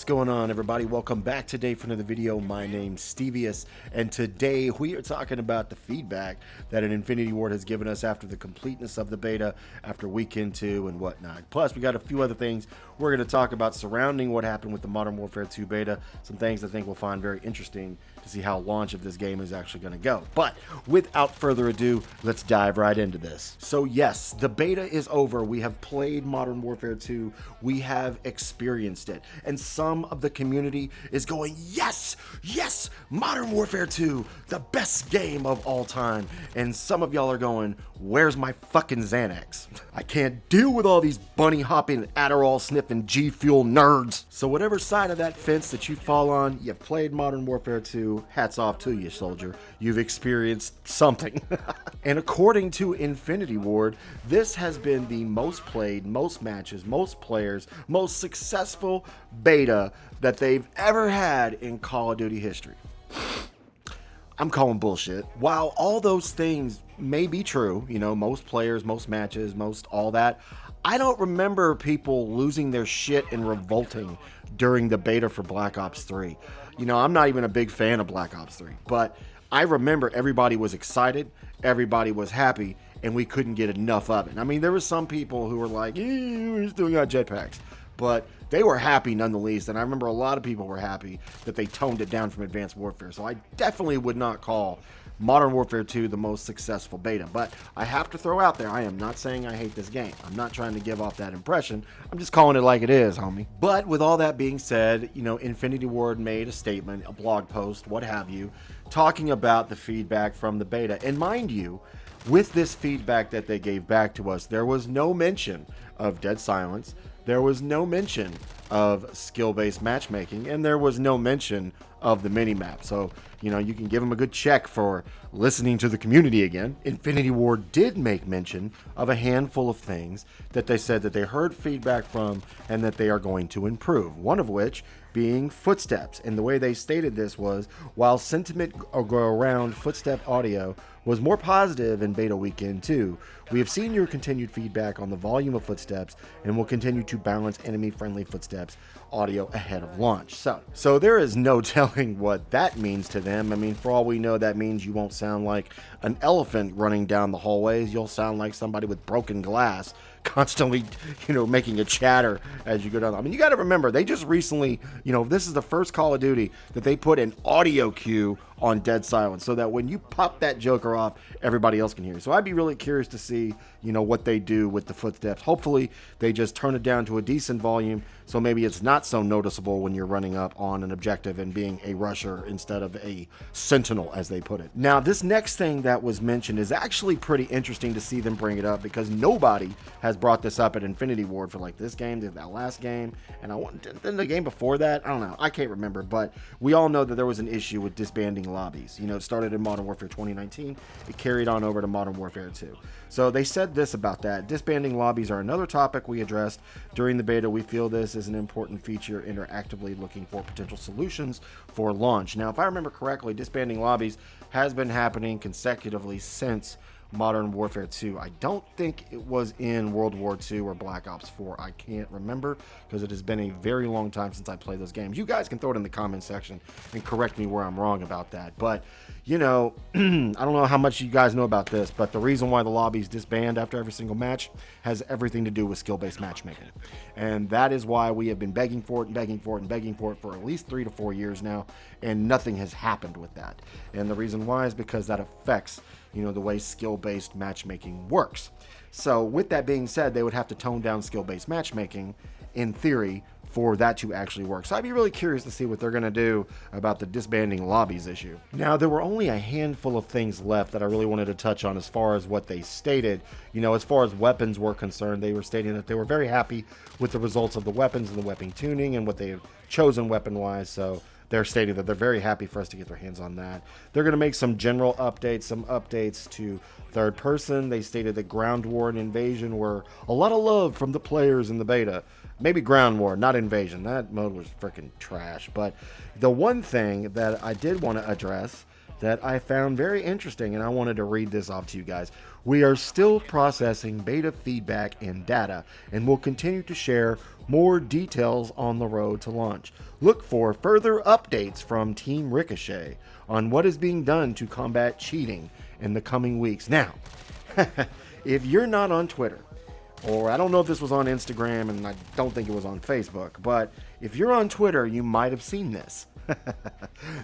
What's going on, everybody? Welcome back today for another video. My name's Stevius, and today we are talking about the feedback that an Infinity Ward has given us after the completeness of the beta, after weekend 2 and whatnot. Plus, we got a few other things we're going to talk about surrounding what happened with the Modern Warfare 2 beta, some things I think we'll find very interesting to see how launch of this game is actually going to go. But without further ado, let's dive right into this. So yes, the beta is over. We have played Modern Warfare 2. We have experienced it. And some of the community is going, yes, yes, Modern Warfare 2, the best game of all time. And some of y'all are going, where's my fucking Xanax? I can't deal with all these bunny hopping, Adderall sniffing, G Fuel nerds. So whatever side of that fence that you fall on, you've played Modern Warfare 2, hats off to you, soldier. You've experienced something. And according to Infinity Ward, this has been the most played, most matches, most players, most successful beta that they've ever had in Call of Duty history. I'm calling bullshit. While all those things may be true, you know, most players, most matches, most all that, I don't remember people losing their shit and revolting during the beta for Black Ops 3. You know, I'm not even a big fan of Black Ops 3, but I remember everybody was excited, everybody was happy, and we couldn't get enough of it. I mean, there were some people who were like, we're still got jetpacks, but they were happy nonetheless, and I remember a lot of people were happy that they toned it down from Advanced Warfare. So I definitely would not call Modern Warfare 2 the most successful beta, but I have to throw out there, I am not saying I hate this game. I'm not trying to give off that impression. I'm just calling it like it is, homie. But with all that being said, you know, Infinity Ward made a statement, a blog post, what have you, talking about the feedback from the beta. And mind you, with this feedback that they gave back to us, there was no mention of dead silence. There was no mention of skill-based matchmaking, and there was no mention of the mini-map. So, you know, you can give them a good check for listening to the community again. Infinity Ward did make mention of a handful of things that they said that they heard feedback from and that they are going to improve. One of which being footsteps. And the way they stated this was, while sentiment around footstep audio was more positive in beta weekend 2, we have seen your continued feedback on the volume of footsteps and will continue to balance enemy-friendly footsteps audio ahead of launch. So there is no telling what that means to them. I mean, for all we know, that means you won't sound like an elephant running down the hallways. You'll sound like somebody with broken glass, constantly, you know, making a chatter as you go down. I mean, you got to remember, they just recently, you know, this is the first Call of Duty that they put an audio cue on dead silence so that when you pop that joker off, everybody else can hear. So I'd be really curious to see, you know, what they do with the footsteps. Hopefully they just turn it down to a decent volume so maybe it's not so noticeable when you're running up on an objective and being a rusher instead of a sentinel, as they put it. Now, this next thing that was mentioned is actually pretty interesting to see them bring it up, because nobody has brought this up at Infinity Ward for like this game, that last game, and then the game before that. I don't know, I can't remember, but we all know that there was an issue with disbanding lobbies. You know, it started in Modern Warfare 2019, it carried on over to Modern Warfare 2. So they said this about that: disbanding lobbies are another topic we addressed during the beta. We feel this is an important feature and are actively looking for potential solutions for launch. Now, if I remember correctly, disbanding lobbies has been happening consecutively since Modern Warfare 2. I don't think it was in World War 2 or Black Ops 4. I can't remember, because it has been a very long time since I played those games. You guys can throw it in the comment section and correct me where I'm wrong about that. But, you know, I don't know how much you guys know about this, but the reason why the lobbies disband after every single match has everything to do with skill-based matchmaking. And that is why we have been begging for it and begging for it and begging for it for at least 3 to 4 years now, and nothing has happened with that. And the reason why is because that affects, you know, the way skill-based matchmaking works. So with that being said, they would have to tone down skill-based matchmaking in theory for that to actually work. So I'd be really curious to see what they're going to do about the disbanding lobbies issue. Now, there were only a handful of things left that I really wanted to touch on as far as what they stated. You know, as far as weapons were concerned, they were stating that they were very happy with the results of the weapons and the weapon tuning and what they have chosen weapon-wise. So they're stating that they're very happy for us to get their hands on that. They're going to make some general updates, some updates to third person. They stated that Ground War and Invasion were a lot of love from the players in the beta. Maybe Ground War, not Invasion. That mode was freaking trash. But the one thing that I did want to address that I found very interesting, and I wanted to read this off to you guys. We are still processing beta feedback and data, and will continue to share More details on the road to launch. Look for further updates from Team Ricochet on what is being done to combat cheating in the coming weeks. Now, if you're not on Twitter, or I don't know if this was on Instagram and I don't think it was on Facebook, but if you're on Twitter, you might have seen this.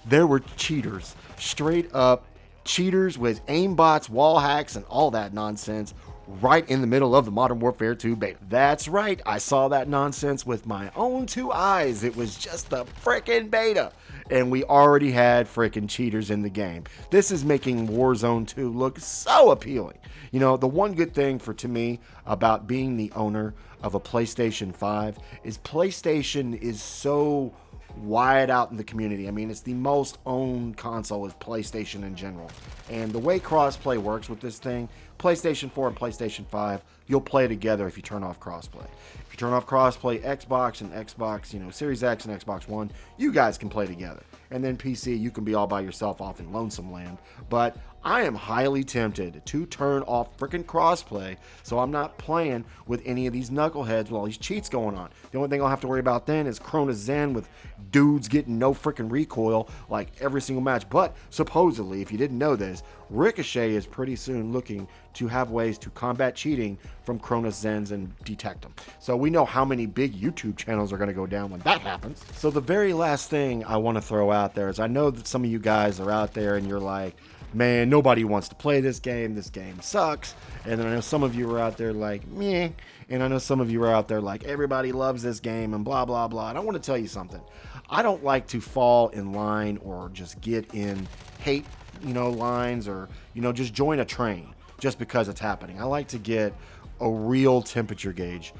There were cheaters, straight up cheaters with aimbots, wall hacks, and all that nonsense right in the middle of the Modern Warfare 2 beta. That's right, I saw that nonsense with my own two eyes. It was just the frickin' beta, and we already had frickin' cheaters in the game. This is making Warzone 2 look so appealing. You know, the one good thing to me about being the owner of a PlayStation 5 is PlayStation is so wide out in the community. I mean, it's the most owned console is PlayStation in general. And the way crossplay works with this thing, PlayStation 4 and PlayStation 5, you'll play together if you turn off crossplay. If you turn off crossplay, Xbox and Xbox, Series X and Xbox One, you guys can play together. And then PC, you can be all by yourself off in lonesome land. But I am highly tempted to turn off freaking crossplay so I'm not playing with any of these knuckleheads with all these cheats going on. The only thing I'll have to worry about then is Cronus Zen with dudes getting no freaking recoil like every single match. But supposedly, if you didn't know this, Ricochet is pretty soon looking to have ways to combat cheating from Cronus Zens and detect them. So we know how many big YouTube channels are going to go down when that happens. So the very last thing I want to throw out there is I know that some of you guys are out there and you're like, man, nobody wants to play this game sucks. And then I know some of you are out there like, meh. And I know some of you are out there like, everybody loves this game and blah, blah, blah. And I want to tell you something. I don't like to fall in line or just get in hate, lines or, just join a train just because it's happening. I like to get a real temperature gauge,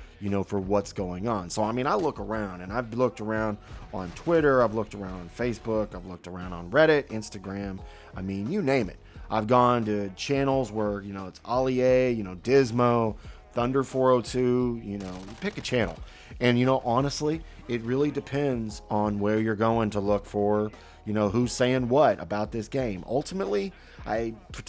for what's going on. So, I mean, I look around and I've looked around on Twitter, I've looked around on Facebook, I've looked around on Reddit, Instagram, I mean, you name it. I've gone to channels where, it's Ali A, Dismo, Thunder 402, pick a channel. And, some it really depends on where you're going to look for, who's saying what about this game. Ultimately,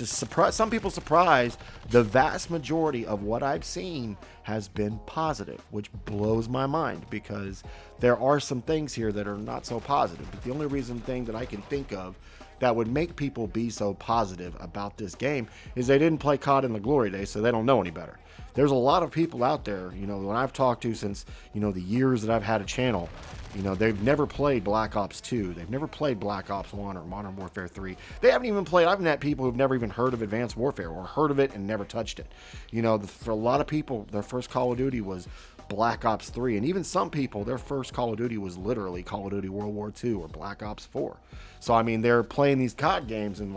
some people surprised, the vast majority of what I've seen has been positive, which blows my mind because there are some things here that are not so positive. But the only thing that I can think of that would make people be so positive about this game is they didn't play COD in the glory days, so they don't know any better. There's a lot of people out there, when I've talked to since, the years that I've had a channel, they've never played Black Ops 2. They've never played Black Ops 1 or Modern Warfare 3. They haven't even played, I've met people who've never even heard of Advanced Warfare or heard of it and never touched it. For a lot of people, their first Call of Duty was Black Ops 3. And even some people, their first Call of Duty was literally Call of Duty World War 2 or Black Ops 4. So, I mean, they're playing these COD games and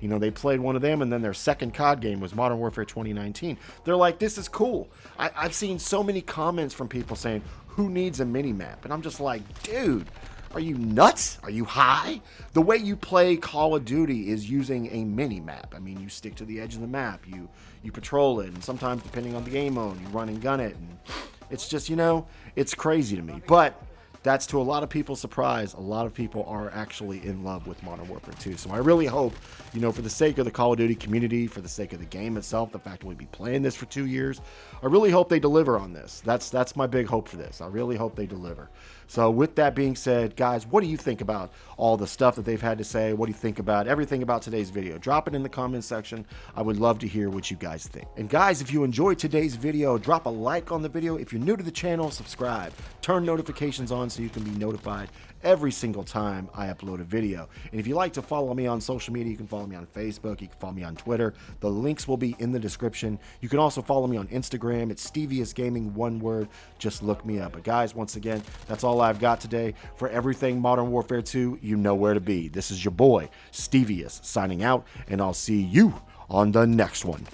they played one of them and then their second COD game was Modern Warfare 2019. They're like, this is cool. I've seen so many comments from people saying, who needs a mini-map? And I'm just like, dude, are you nuts? Are you high? The way you play Call of Duty is using a mini-map. I mean, you stick to the edge of the map, you patrol it, and sometimes, depending on the game mode, you run and gun it, and it's just, it's crazy to me. But that's to a lot of people's surprise. A lot of people are actually in love with Modern Warfare 2. So I really hope, for the sake of the Call of Duty community, for the sake of the game itself, the fact that we'll be playing this for 2 years, I really hope they deliver on this. That's my big hope for this. I really hope they deliver. So with that being said, guys, what do you think about all the stuff that they've had to say? What do you think about everything about today's video? Drop it in the comments section. I would love to hear what you guys think. And guys, if you enjoyed today's video, drop a like on the video. If you're new to the channel, subscribe. Turn notifications on so you can be notified every single time I upload a video. And if you like to follow me on social media, you can follow me on Facebook, you can follow me on Twitter. The links will be in the description. You can also follow me on Instagram. It's Stevious Gaming, one word. Just look me up. But guys, once again, that's all I've got today. For everything Modern Warfare 2, you know where to be. This is your boy, Stevious, signing out, and I'll see you on the next one.